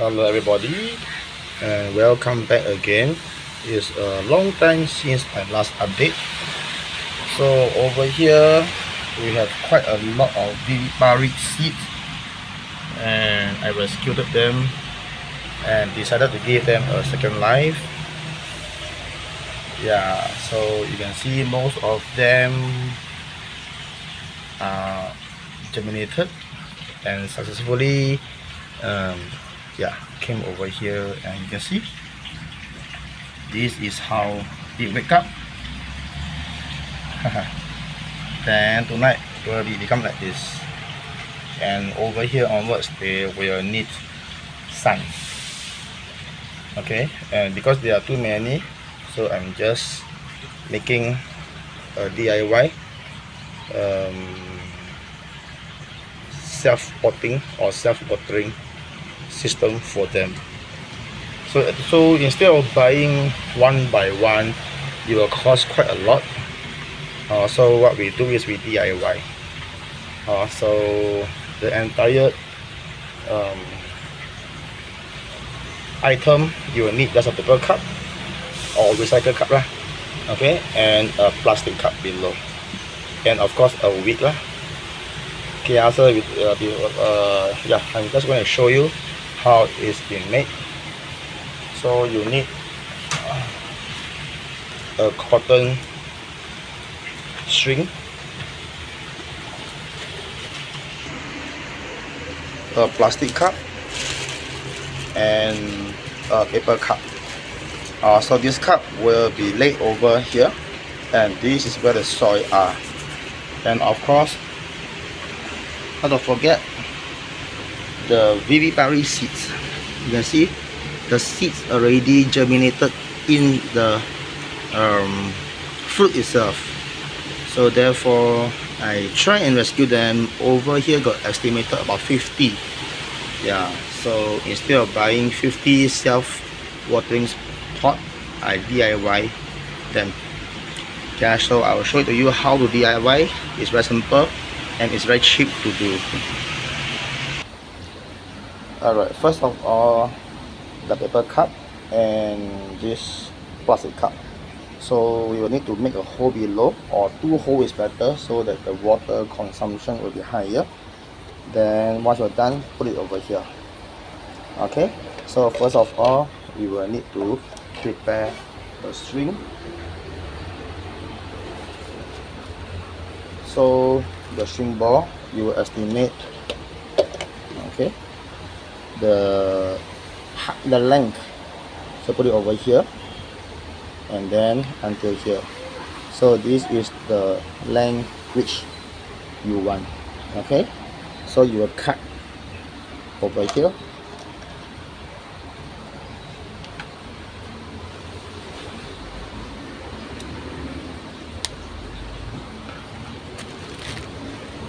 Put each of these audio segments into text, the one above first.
Hello everybody, and welcome back again. It's a long time since my last update. So over here we have quite a lot of viviparous seeds, and I rescued them and decided to give them a second life. Yeah, so you can see most of them are germinated and successfully came over here, and you can see this is how it wake up. Then tonight will become like this, and over here onwards they will need sun. Okay, and because there are too many, so I'm just making a DIY self-potting or self-watering system for them. So instead of buying one by one, it will cost quite a lot. So what we do is we DIY. So the entire item, you will need just a paper cup or recycle cup lah. Okay, and a plastic cup below, and of course a wick lah. Okay, also I'm just going to show you how it's been made. So you need a cotton string, a plastic cup, and a paper cup. So this cup will be laid over here, and this is where the soil are. And of course, not to forget the viviparous seeds. You can see the seeds already germinated in the fruit itself. So therefore I try and rescue them. Over here got estimated about 50. Yeah, so instead of buying 50 self-watering pot, I DIY them. Okay, so I will show it to you how to DIY. It's very simple and it's very cheap to do. Alright, first of all, the paper cup and this plastic cup. So we will need to make a hole below, or 2 holes is better, so that the water consumption will be higher. Then once you're done, put it over here. Okay, so first of all, we will need to prepare the string. So the string ball, you will estimate, okay, the length. So put it over here and then until here. So this is the length which you want. Okay, so you will cut over here.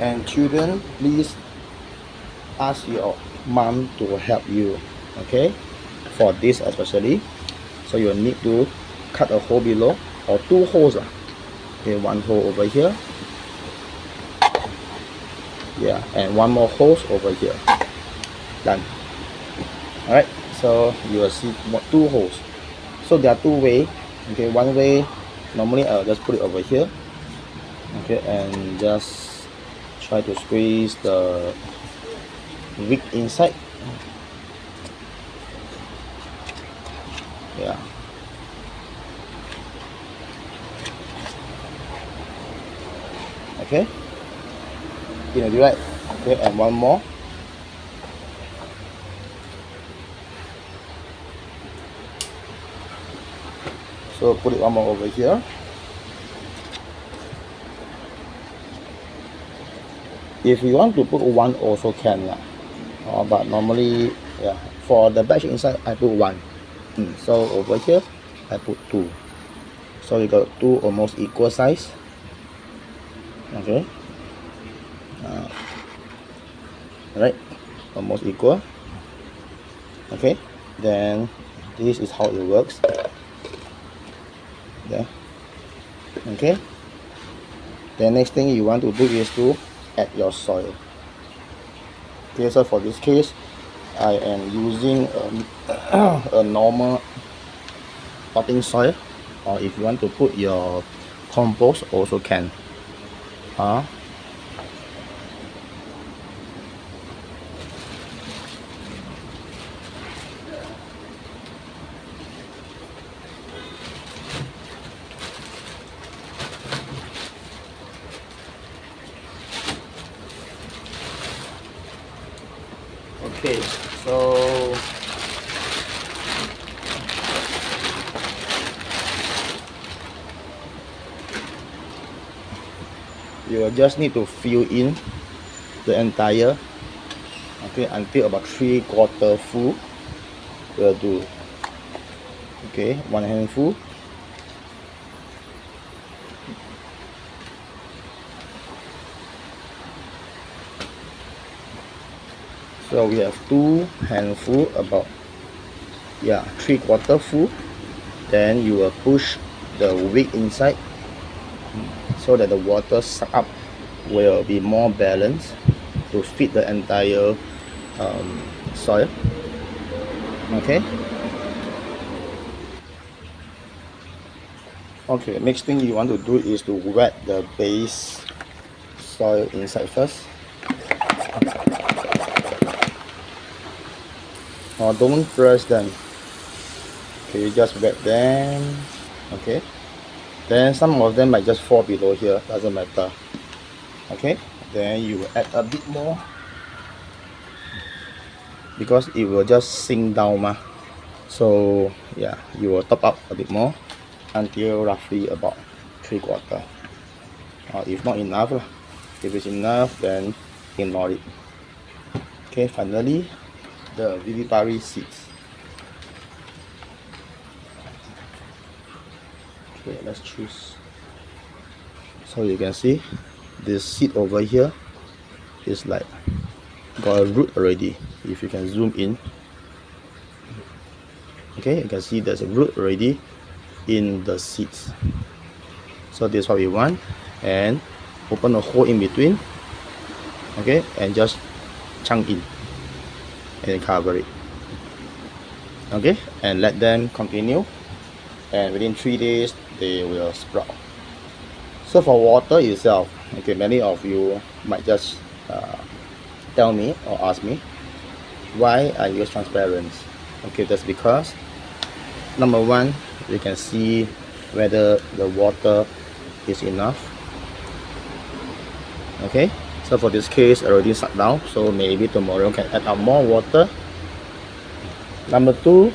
And children, please ask your mom to help you, okay, for this especially. So you need to cut a hole below, or 2 holes. Okay, 1 hole over here, yeah, and 1 more hole over here. Done. All right, so you will see 2 holes. So there are 2 ways. Okay, one way, normally I'll just put it over here, okay, and just try to squeeze the wick inside. Yeah, okay, you know, do right. Okay, and 1 more. So put it 1 more over here. If you want to put 1 also can lah, but normally, yeah, for the batch inside I put 1. So over here I put 2. So you got 2 almost equal size. Okay, right, almost equal. Okay, then this is how it works. Yeah. Okay, the next thing you want to do is to add your soil. Okay, so for this case I am using a normal potting soil, or if you want to put your compost also can. Okay, so you will just need to fill in the entire, okay, until about 3/4 full will do. Okay, 1 handful. So we have 2 handful, about 3/4 full. Then you will push the wick inside so that the water suck up will be more balanced to fit the entire soil. Okay. Okay, next thing you want to do is to wet the base soil inside first. Or don't press them. Okay, you just wet them. Okay. Then some of them might just fall below here, doesn't matter. Okay, then you will add a bit more because it will just sink down so yeah, you will top up a bit more until roughly about 3/4, or if not enough if it's enough, then ignore it. Okay, finally the viviparous seeds. Okay, let's choose. So you can see this seed over here is like got a root already. If you can zoom in, okay, you can see there's a root already in the seeds. So this is what we want, and open a hole in between, okay, and just chunk in and cover it. Okay, and let them continue, and within 3 days they will sprout. So for water itself, okay, many of you might just tell me or ask me why I use transparent. Okay, that's because number one, you can see whether the water is enough. Okay, so for this case already sucked down, so maybe tomorrow can add up more water. Number two,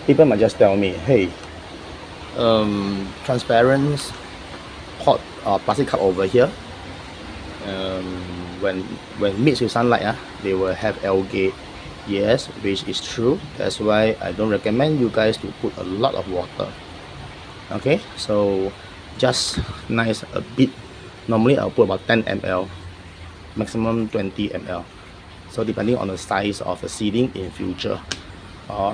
people might just tell me, hey, transparent pot or plastic cup over here, when mixed with sunlight, they will have algae. Yes, which is true. That's why I don't recommend you guys to put a lot of water. Okay, so just nice a bit. Normally I'll put about 10 ml, maximum 20 ml. So depending on the size of the seeding in future,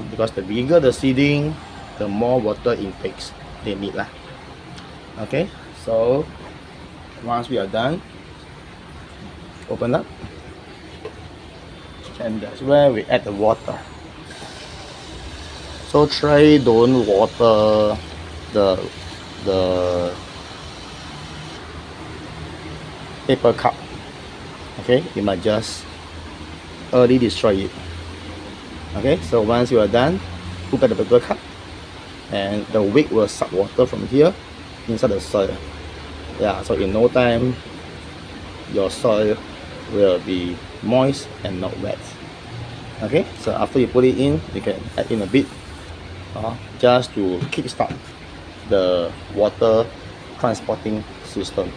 because the bigger the seeding, the more water intakes they need lah. Okay, so once we are done, open up, and that's where we add the water. So try don't water the paper cup. Okay, you might just early destroy it. Okay, so once you are done, put back the paper cup, and the wick will suck water from here inside the soil. Yeah, so in no time your soil will be moist and not wet. Okay, so after you put it in, you can add in a bit just to kickstart the water transporting system.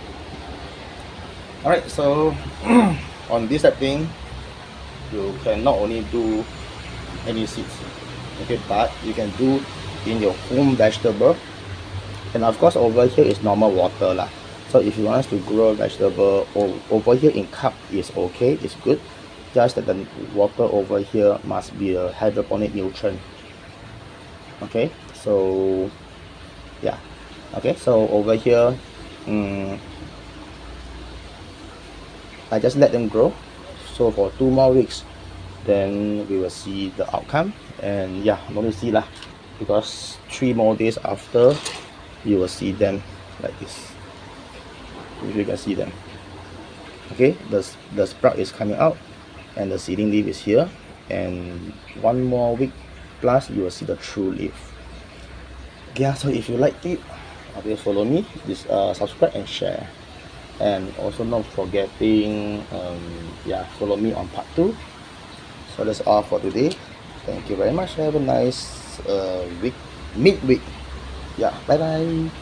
Alright, so on this thing, you can not only do any seeds, okay, but you can do in your home vegetable. And of course over here is normal water lah. So if you want to grow vegetable over here in cup is okay, it's good. Just that the water over here must be a hydroponic nutrient. Okay, so yeah, okay, so over here I just let them grow. So for 2 more weeks then we will see the outcome. And yeah, no need to see lah, because 3 more days after you will see them like this, if you can see them. Okay, the sprout is coming out and the seeding leaf is here, and 1 more week plus you will see the true leaf. Yeah, so if you liked it, okay, follow me, please subscribe and share, and also not forgetting yeah, follow me on part 2. So that's all for today. Thank you very much. Have a nice week, midweek. Yeah, bye bye.